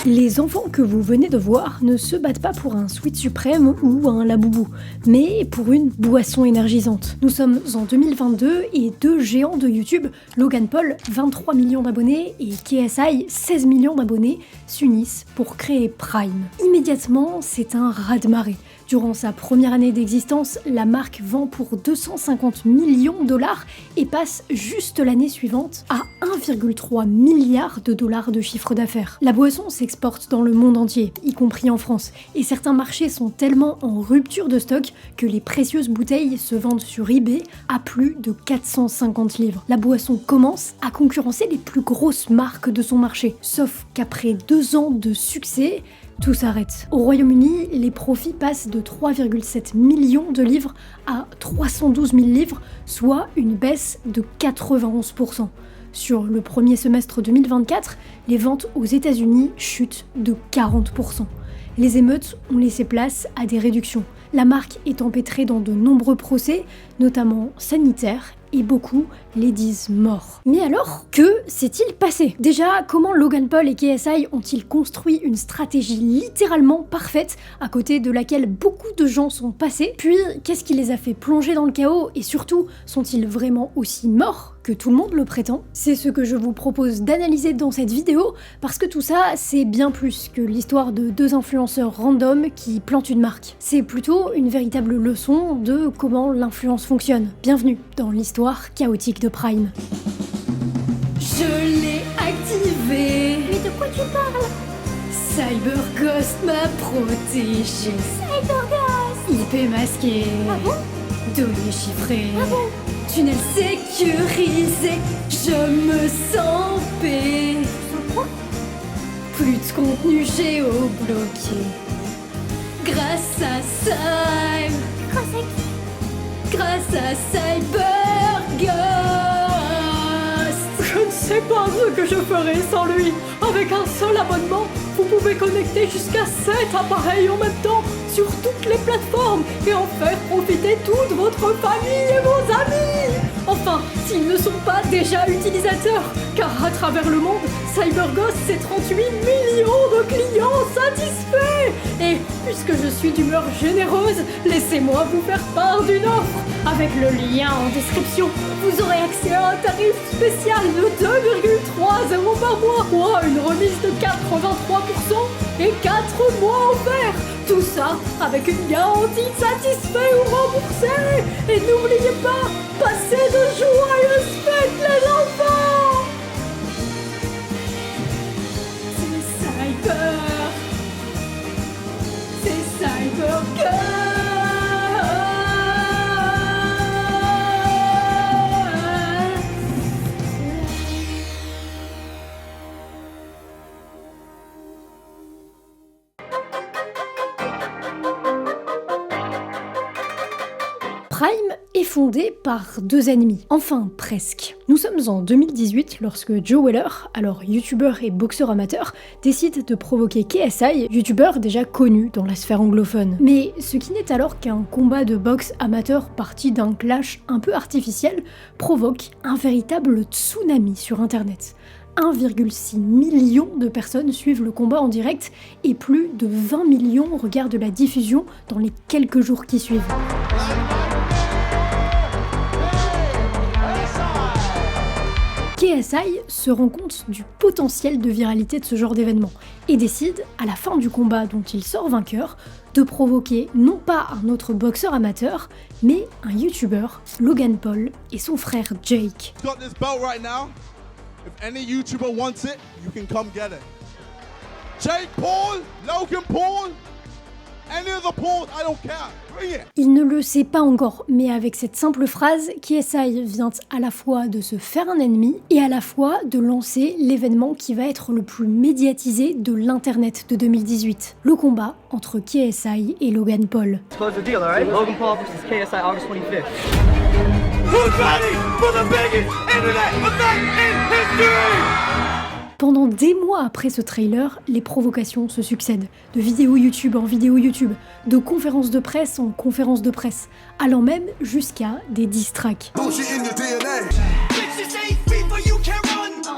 Les enfants que vous venez de voir ne se battent pas pour un Sweet Suprême ou un Laboubou, mais pour une boisson énergisante. Nous sommes en 2022 et deux géants de YouTube, Logan Paul, 23 millions d'abonnés, et KSI, 16 millions d'abonnés, s'unissent pour créer Prime. Immédiatement, c'est un raz-de-marée. Durant sa première année d'existence, la marque vend pour 250 millions de dollars et passe juste l'année suivante à 1,3 milliard de dollars de chiffre d'affaires. La boisson s'exporte dans le monde entier, y compris en France, et certains marchés sont tellement en rupture de stock que les précieuses bouteilles se vendent sur eBay à plus de 450 livres. La boisson commence à concurrencer les plus grosses marques de son marché, sauf qu'après 2 ans de succès, tout s'arrête. Au Royaume-Uni, les profits passent de 3,7 millions de livres à 312 000 livres, soit une baisse de 91%. Sur le premier semestre 2024, les ventes aux États-Unis chutent de 40%. Les émeutes ont laissé place à des réductions. La marque est empêtrée dans de nombreux procès, notamment sanitaires, et beaucoup les disent morts. Mais alors, que s'est-il passé? Déjà, comment Logan Paul et KSI ont-ils construit une stratégie littéralement parfaite à côté de laquelle beaucoup de gens sont passés? Puis, qu'est-ce qui les a fait plonger dans le chaos? Et surtout, sont-ils vraiment aussi morts que tout le monde le prétend? C'est ce que je vous propose d'analyser dans cette vidéo, parce que tout ça, c'est bien plus que l'histoire de deux influenceurs random qui plantent une marque. C'est plutôt une véritable leçon de comment l'influence fonctionne. Bienvenue dans l'histoire chaotique de Prime. Je l'ai activé. Mais de quoi tu parles? CyberGhost m'a protégé. CyberGhost! IP masqué. Ah bon? Données chiffrées. Ah bon? Tunnel sécurisé. Je me sens paix. Sans quoi? Plus de contenu géobloqué. Grâce à Cyber. Grâce à qui? Grâce à CyberGhost. Je ne sais pas ce que je ferais sans lui. Avec un seul abonnement, vous pouvez connecter jusqu'à 7 appareils en même temps sur toutes les plateformes et en faire profiter toute votre famille et vos amis. Enfin, s'ils ne sont pas déjà utilisateurs, car à travers le monde, CyberGhost c'est 38 millions de clients satisfaits. Et puisque je suis d'humeur généreuse, laissez-moi vous faire part d'une offre. Avec le lien en description, vous aurez accès à un tarif spécial de 2,3 € par mois, soit une remise de 83% et 4 mois offerts. Tout ça avec une garantie satisfait ou remboursé. Et n'oubliez pas, passez de joyeuses fêtes les enfants. C'est CyberGhost. Prime est fondé par deux ennemis, enfin presque. Nous sommes en 2018 lorsque Joe Weller, alors youtubeur et boxeur amateur, décide de provoquer KSI, youtubeur déjà connu dans la sphère anglophone. Mais ce qui n'est alors qu'un combat de boxe amateur parti d'un clash un peu artificiel, provoque un véritable tsunami sur internet. 1,6 million de personnes suivent le combat en direct et plus de 20 millions regardent la diffusion dans les quelques jours qui suivent. KSI se rend compte du potentiel de viralité de ce genre d'événement et décide, à la fin du combat dont il sort vainqueur, de provoquer non pas un autre boxeur amateur, mais un youtubeur, Logan Paul, et son frère Jake. If any YouTuber wants it, you can come get it. Jake Paul, Logan Paul, any of the Pauls, I don't care. Bring it. Il ne le sait pas encore, mais avec cette simple phrase, KSI vient à la fois de se faire un ennemi et à la fois de lancer l'événement qui va être le plus médiatisé de l'internet de 2018. Le combat entre KSI et Logan Paul. Close the deal, alright? Logan Paul versus KSI August 25th. Who's ready for the biggest internet event in history? Pendant des mois après ce trailer, les provocations se succèdent. De vidéos YouTube en vidéos YouTube, de conférences de presse en conférences de presse, allant même jusqu'à des diss tracks.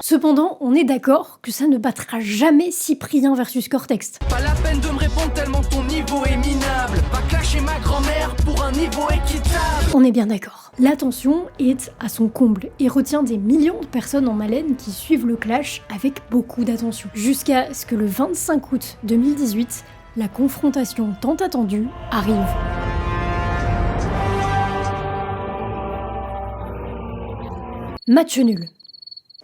Cependant, on est d'accord que ça ne battra jamais Cyprien versus Cortex. Pas la peine de me répondre tellement ton niveau est minable. Va clasher ma grand-mère pour un niveau équitable. On est bien d'accord. L'attention est à son comble et retient des millions de personnes en haleine qui suivent le clash avec beaucoup d'attention. Jusqu'à ce que le 25 août 2018, la confrontation tant attendue arrive. Match nul.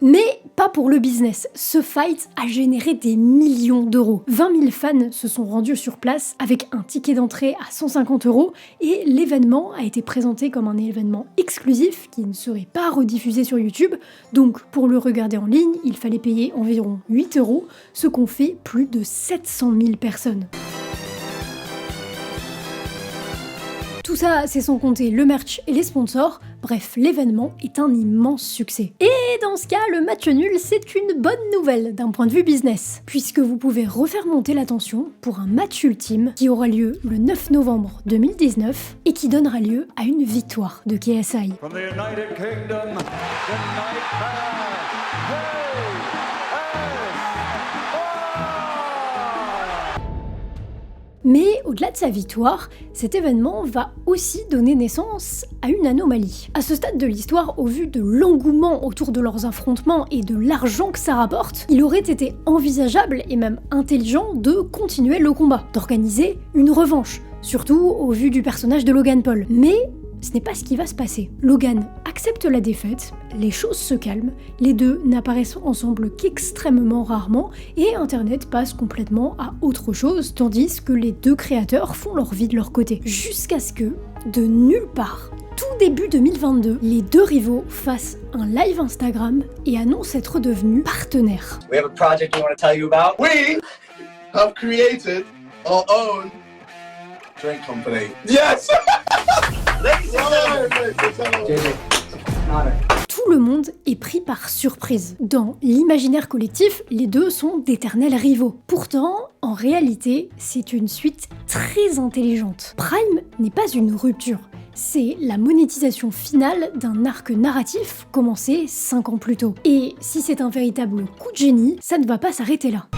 Mais pas pour le business, ce fight a généré des millions d'euros. 20 000 fans se sont rendus sur place avec un ticket d'entrée à 150 € et l'événement a été présenté comme un événement exclusif qui ne serait pas rediffusé sur YouTube. Donc pour le regarder en ligne, il fallait payer environ 8 €, ce qu'ont fait plus de 700 000 personnes. Tout ça, c'est sans compter le merch et les sponsors. Bref, l'événement est un immense succès. Et dans ce cas, le match nul, c'est une bonne nouvelle d'un point de vue business, puisque vous pouvez refaire monter la tension pour un match ultime qui aura lieu le 9 novembre 2019 et qui donnera lieu à une victoire de KSI. From the United Kingdom, the Nightmare. Mais au-delà de sa victoire, cet événement va aussi donner naissance à une anomalie. À ce stade de l'histoire, au vu de l'engouement autour de leurs affrontements et de l'argent que ça rapporte, il aurait été envisageable et même intelligent de continuer le combat, d'organiser une revanche, surtout au vu du personnage de Logan Paul. Mais ce n'est pas ce qui va se passer. Logan accepte la défaite, les choses se calment, les deux n'apparaissent ensemble qu'extrêmement rarement et Internet passe complètement à autre chose, tandis que les deux créateurs font leur vie de leur côté. Jusqu'à ce que, de nulle part, tout début 2022, les deux rivaux fassent un live Instagram et annoncent être devenus partenaires. We have a project we want to tell you about. We have created our own drink company. Yes! Tout le monde est pris par surprise. Dans l'imaginaire collectif, les deux sont d'éternels rivaux. Pourtant, en réalité, c'est une suite très intelligente. Prime n'est pas une rupture. C'est la monétisation finale d'un arc narratif commencé 5 ans plus tôt. Et si c'est un véritable coup de génie, ça ne va pas s'arrêter là.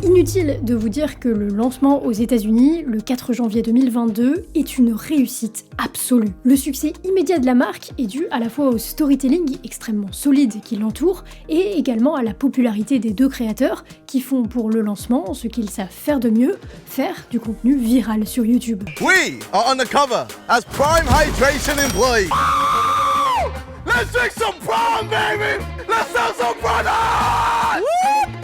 Inutile de vous dire que le lancement aux États-Unis, le 4 janvier 2022, est une réussite absolue. Le succès immédiat de la marque est dû à la fois au storytelling extrêmement solide qui l'entoure et également à la popularité des deux créateurs qui font pour le lancement ce qu'ils savent faire de mieux, faire du contenu viral sur YouTube. We are undercover as Prime Hydration employees. Let's drink some Prime, baby! Let's have some Prime!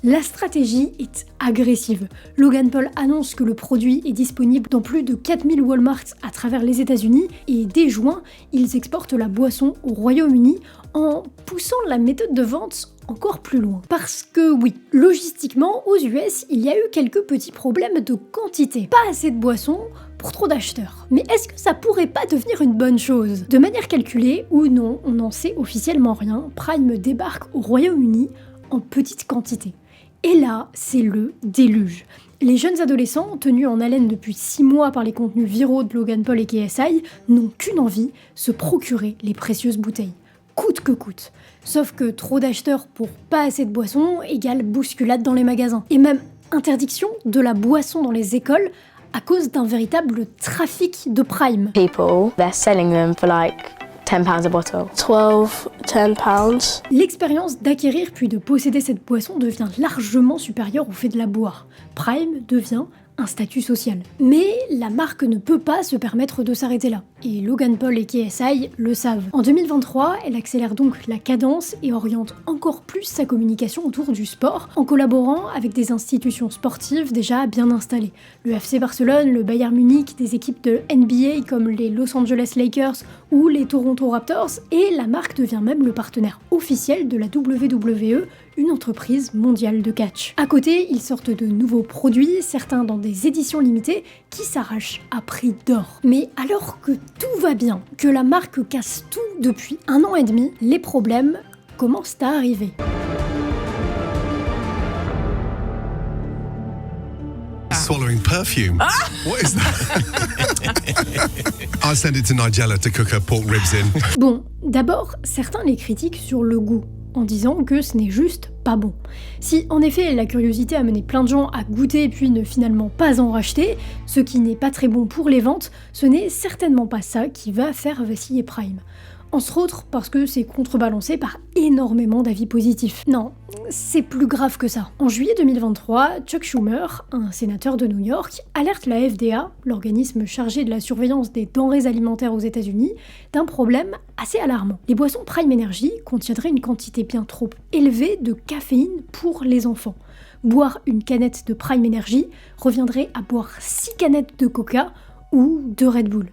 La stratégie est agressive. Logan Paul annonce que le produit est disponible dans plus de 4000 Walmart à travers les États-Unis et dès juin, ils exportent la boisson au Royaume-Uni en poussant la méthode de vente encore plus loin. Parce que oui, logistiquement, aux US, il y a eu quelques petits problèmes de quantité. Pas assez de boissons pour trop d'acheteurs. Mais est-ce que ça pourrait pas devenir une bonne chose? De manière calculée ou non, on n'en sait officiellement rien, Prime débarque au Royaume-Uni en petite quantité. Et là, c'est le déluge. Les jeunes adolescents, tenus en haleine depuis 6 mois par les contenus viraux de Logan Paul et KSI, n'ont qu'une envie, se procurer les précieuses bouteilles. Coûte que coûte. Sauf que trop d'acheteurs pour pas assez de boissons égale bousculade dans les magasins. Et même interdiction de la boisson dans les écoles à cause d'un véritable trafic de Prime. People, they're selling them for like £10 a bottle. 12, £10. L'expérience d'acquérir puis de posséder cette boisson devient largement supérieure au fait de la boire. Prime devient un statut social. Mais la marque ne peut pas se permettre de s'arrêter là. Et Logan Paul et KSI le savent. En 2023, elle accélère donc la cadence et oriente encore plus sa communication autour du sport en collaborant avec des institutions sportives déjà bien installées. Le FC Barcelone, le Bayern Munich, des équipes de NBA comme les Los Angeles Lakers ou les Toronto Raptors, et la marque devient même le partenaire officiel de la WWE, une entreprise mondiale de catch. À côté, ils sortent de nouveaux produits, certains dans des éditions limitées, qui s'arrachent à prix d'or. Mais alors que tout va bien, que la marque casse tout depuis 1 an et demi, les problèmes commencent à arriver. Swallowing perfume. What is that? I'll send it to Nigella to cook her pork ribs in. Bon, d'abord, certains les critiquent sur le goût, en disant que ce n'est juste pas bon. Si en effet la curiosité a mené plein de gens à goûter puis ne finalement pas en racheter, ce qui n'est pas très bon pour les ventes, ce n'est certainement pas ça qui va faire vaciller Prime. Entre autres parce que c'est contrebalancé par énormément d'avis positifs. Non, c'est plus grave que ça. En juillet 2023, Chuck Schumer, un sénateur de New York, alerte la FDA, l'organisme chargé de la surveillance des denrées alimentaires aux États-Unis, d'un problème assez alarmant. Les boissons Prime Energy contiendraient une quantité bien trop élevée de caféine pour les enfants. Boire une canette de Prime Energy reviendrait à boire 6 canettes de Coca ou de Red Bull.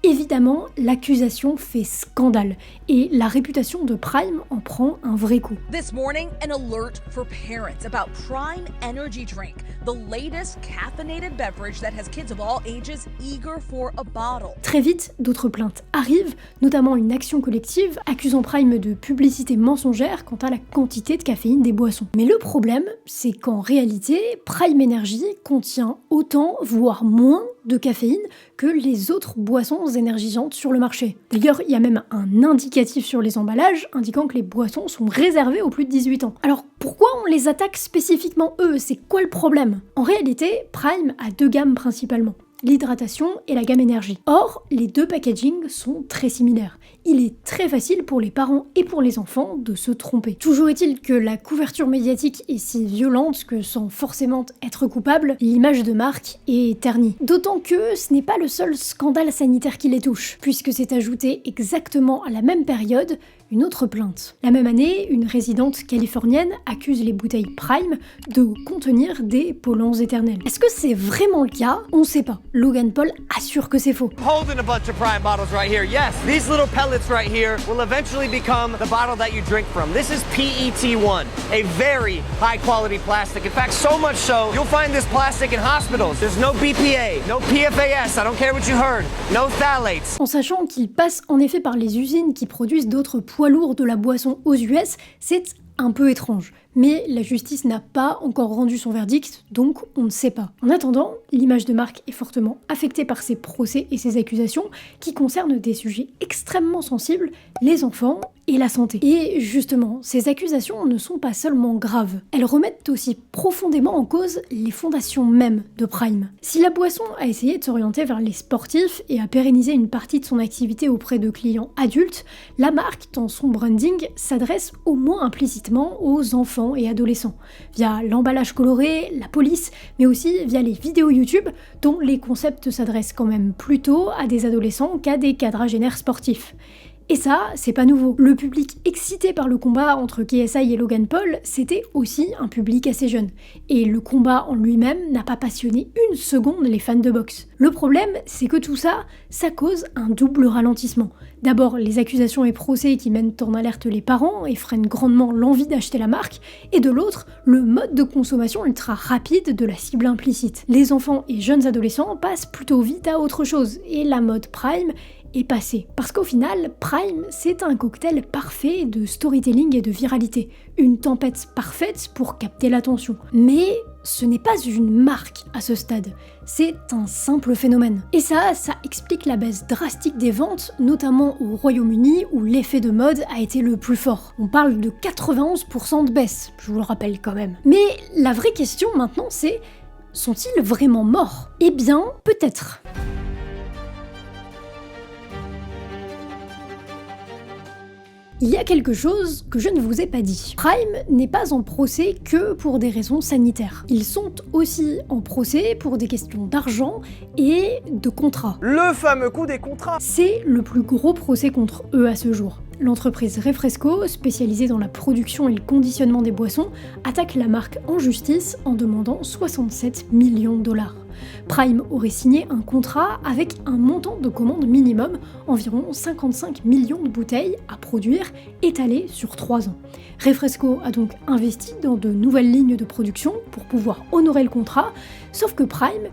Évidemment, l'accusation fait scandale et la réputation de Prime en prend un vrai coup. This morning, an alert for parents about Prime Energy Drink, the latest caffeinated beverage that has kids of all ages eager for a bottle. Très vite, d'autres plaintes arrivent, notamment une action collective accusant Prime de publicité mensongère quant à la quantité de caféine des boissons. Mais le problème, c'est qu'en réalité, Prime Energy contient autant, voire moins, de caféine que les autres boissons énergisantes sur le marché. D'ailleurs, il y a même un indicatif sur les emballages indiquant que les boissons sont réservées aux plus de 18 ans. Alors pourquoi on les attaque spécifiquement eux? C'est quoi le problème? En réalité, Prime a 2 gammes principalement, l'hydratation et la gamme énergie. Or, les 2 packagings sont très similaires. Il est très facile pour les parents et pour les enfants de se tromper. Toujours est-il que la couverture médiatique est si violente que sans forcément être coupable, l'image de marque est ternie. D'autant que ce n'est pas le seul scandale sanitaire qui les touche, puisque c'est ajouté exactement à la même période une autre plainte. La même année, une résidente californienne accuse les bouteilles Prime de contenir des polluants éternels. Est-ce que c'est vraiment le cas? On sait pas. Logan Paul assure que c'est faux. Holding a bunch of Prime bottles right here. Yes, these little pellets right here will eventually become the bottle that you drink from. This is PET1, a very high quality plastic. In fact, so much so, you'll find this plastic in hospitals. There's no BPA, no PFAS, I don't care what you heard, no phthalates. En sachant qu'il passe en effet par les usines qui produisent d'autres poids lourds de la boisson aux US, c'est un peu étrange. Mais la justice n'a pas encore rendu son verdict, donc on ne sait pas. En attendant, l'image de marque est fortement affectée par ces procès et ces accusations qui concernent des sujets extrêmement sensibles, les enfants et la santé. Et justement, ces accusations ne sont pas seulement graves, elles remettent aussi profondément en cause les fondations mêmes de Prime. Si la boisson a essayé de s'orienter vers les sportifs et a pérennisé une partie de son activité auprès de clients adultes, la marque, dans son branding, s'adresse au moins implicitement aux enfants et adolescents, via l'emballage coloré, la police, mais aussi via les vidéos YouTube, dont les concepts s'adressent quand même plutôt à des adolescents qu'à des quadragénaires sportifs. Et ça, c'est pas nouveau. Le public excité par le combat entre KSI et Logan Paul, c'était aussi un public assez jeune. Et le combat en lui-même n'a pas passionné une seconde les fans de boxe. Le problème, c'est que tout ça, ça cause un double ralentissement. D'abord, les accusations et procès qui mènent en alerte les parents et freinent grandement l'envie d'acheter la marque, et de l'autre, le mode de consommation ultra rapide de la cible implicite. Les enfants et jeunes adolescents passent plutôt vite à autre chose, et la mode Prime est passé. Parce qu'au final, Prime, c'est un cocktail parfait de storytelling et de viralité. Une tempête parfaite pour capter l'attention. Mais ce n'est pas une marque à ce stade, c'est un simple phénomène. Et ça explique la baisse drastique des ventes, notamment au Royaume-Uni où l'effet de mode a été le plus fort. On parle de 91% de baisse, je vous le rappelle quand même. Mais la vraie question maintenant c'est, sont-ils vraiment morts? Eh bien, peut-être. Il y a quelque chose que je ne vous ai pas dit. Prime n'est pas en procès que pour des raisons sanitaires. Ils sont aussi en procès pour des questions d'argent et de contrats. Le fameux coup des contrats. C'est le plus gros procès contre eux à ce jour. L'entreprise Refresco, spécialisée dans la production et le conditionnement des boissons, attaque la marque en justice en demandant 67 millions de $. Prime aurait signé un contrat avec un montant de commande minimum, environ 55 millions de bouteilles à produire, étalées sur 3 ans. Refresco a donc investi dans de nouvelles lignes de production pour pouvoir honorer le contrat, sauf que Prime,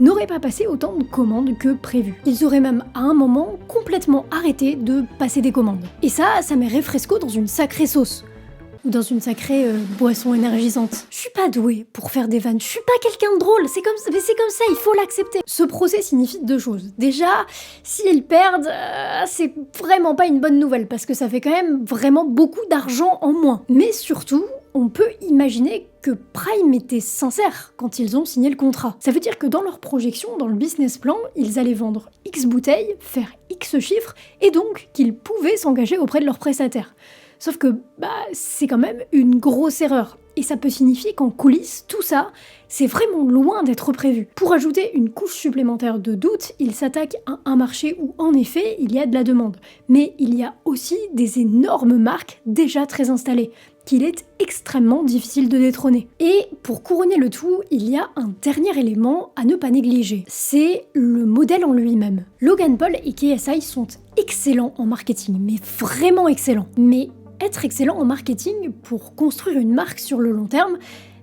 n'auraient pas passé autant de commandes que prévu. Ils auraient même à un moment complètement arrêté de passer des commandes. Et ça met Refresco dans une sacrée sauce. Ou dans une sacrée boisson énergisante. Je suis pas douée pour faire des vannes, je suis pas quelqu'un de drôle, c'est comme ça, il faut l'accepter. Ce procès signifie deux choses. Déjà, s'ils perdent, c'est vraiment pas une bonne nouvelle, parce que ça fait quand même vraiment beaucoup d'argent en moins. Mais surtout, on peut imaginer que Prime était sincère quand ils ont signé le contrat. Ça veut dire que dans leur projection, dans le business plan, ils allaient vendre X bouteilles, faire X chiffres, et donc qu'ils pouvaient s'engager auprès de leurs prestataires. Sauf que, c'est quand même une grosse erreur. Et ça peut signifier qu'en coulisses, tout ça, c'est vraiment loin d'être prévu. Pour ajouter une couche supplémentaire de doute, ils s'attaquent à un marché où, en effet, il y a de la demande. Mais il y a aussi des énormes marques déjà très installées, qu'il est extrêmement difficile de détrôner. Et pour couronner le tout, il y a un dernier élément à ne pas négliger. C'est le modèle en lui-même. Logan Paul et KSI sont excellents en marketing, mais vraiment excellents. Mais être excellent en marketing pour construire une marque sur le long terme,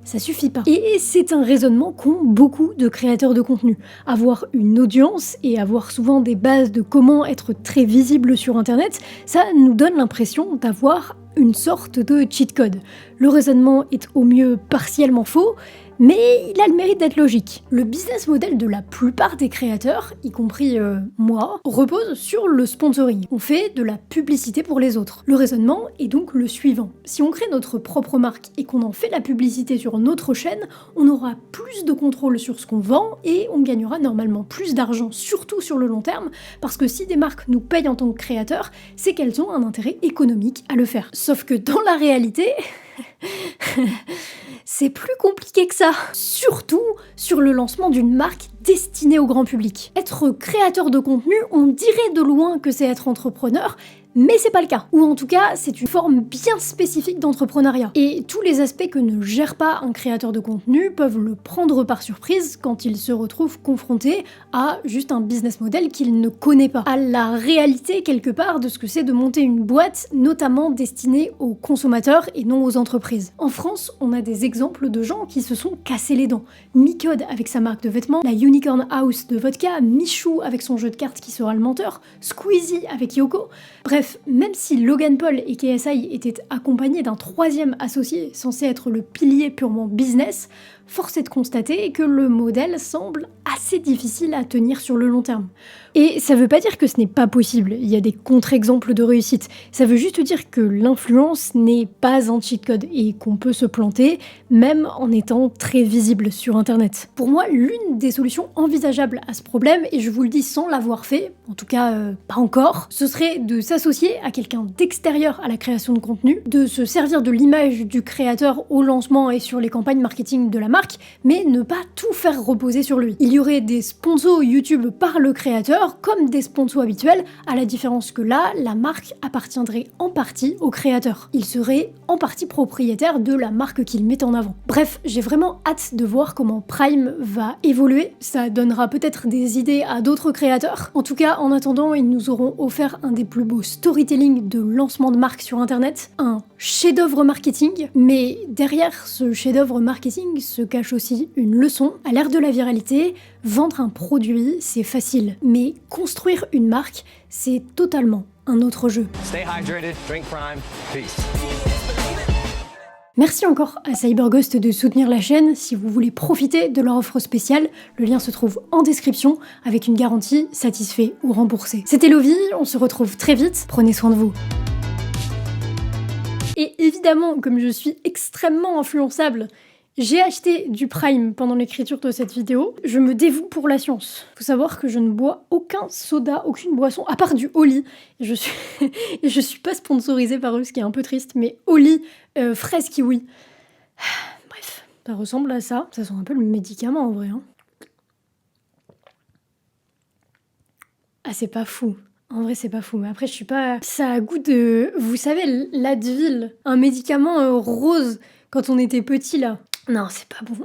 ça suffit pas. Et c'est un raisonnement qu'ont beaucoup de créateurs de contenu. Avoir une audience et avoir souvent des bases de comment être très visible sur internet, ça nous donne l'impression d'avoir une sorte de cheat code. Le raisonnement est au mieux partiellement faux, mais il a le mérite d'être logique. Le business model de la plupart des créateurs, y compris moi, repose sur le sponsoring. On fait de la publicité pour les autres. Le raisonnement est donc le suivant. Si on crée notre propre marque et qu'on en fait la publicité sur notre chaîne, on aura plus de contrôle sur ce qu'on vend et on gagnera normalement plus d'argent, surtout sur le long terme, parce que si des marques nous payent en tant que créateurs, c'est qu'elles ont un intérêt économique à le faire. Sauf que dans la réalité... c'est plus compliqué que ça. Surtout sur le lancement d'une marque destinée au grand public. Être créateur de contenu, on dirait de loin que c'est être entrepreneur, mais c'est pas le cas. Ou en tout cas, c'est une forme bien spécifique d'entrepreneuriat. Et tous les aspects que ne gère pas un créateur de contenu peuvent le prendre par surprise quand il se retrouve confronté à juste un business model qu'il ne connaît pas. À la réalité, quelque part, de ce que c'est de monter une boîte, notamment destinée aux consommateurs et non aux entreprises. En France, on a des exemples de gens qui se sont cassés les dents. Micode avec sa marque de vêtements, la Unicorn House de vodka, Michou avec son jeu de cartes qui sera le menteur, Squeezie avec Yoko. Bref, même si Logan Paul et KSI étaient accompagnés d'un troisième associé censé être le pilier purement business, force est de constater que le modèle semble assez difficile à tenir sur le long terme. Et ça veut pas dire que ce n'est pas possible, il y a des contre-exemples de réussite. Ça veut juste dire que l'influence n'est pas un cheat code et qu'on peut se planter, même en étant très visible sur internet. Pour moi, l'une des solutions envisageables à ce problème, et je vous le dis sans l'avoir fait, en tout cas pas encore, ce serait de s'associer à quelqu'un d'extérieur à la création de contenu, de se servir de l'image du créateur au lancement et sur les campagnes marketing de la marque, mais ne pas tout faire reposer sur lui. Il y aurait des sponsors YouTube par le créateur, comme des sponsors habituels, à la différence que là, la marque appartiendrait en partie au créateur. Il serait en partie propriétaire de la marque qu'il met en avant. Bref, j'ai vraiment hâte de voir comment Prime va évoluer. Ça donnera peut-être des idées à d'autres créateurs. En tout cas, en attendant, ils nous auront offert un des plus beaux storytelling de lancement de marque sur internet, un chef-d'œuvre marketing, mais derrière ce chef-d'œuvre marketing se cache aussi une leçon. À l'ère de la viralité, vendre un produit, c'est facile, mais construire une marque, c'est totalement un autre jeu. Stay hydrated, drink Prime, peace. Merci encore à CyberGhost de soutenir la chaîne. Si vous voulez profiter de leur offre spéciale, le lien se trouve en description avec une garantie satisfait ou remboursé. C'était Lovie, on se retrouve très vite, prenez soin de vous. Et évidemment, comme je suis extrêmement influençable, j'ai acheté du Prime pendant l'écriture de cette vidéo. Je me dévoue pour la science. Faut savoir que je ne bois aucun soda, aucune boisson, à part du Oli. Je suis pas sponsorisée par eux, ce qui est un peu triste, mais Oli, fraise kiwi. Bref, ça ressemble à ça. Ça sent un peu le médicament en vrai. Hein. Ah, c'est pas fou. En vrai, c'est pas fou, mais après, je suis pas... Ça a goût de... Vous savez, l'Advil, un médicament rose quand on était petit, là. Non, c'est pas bon.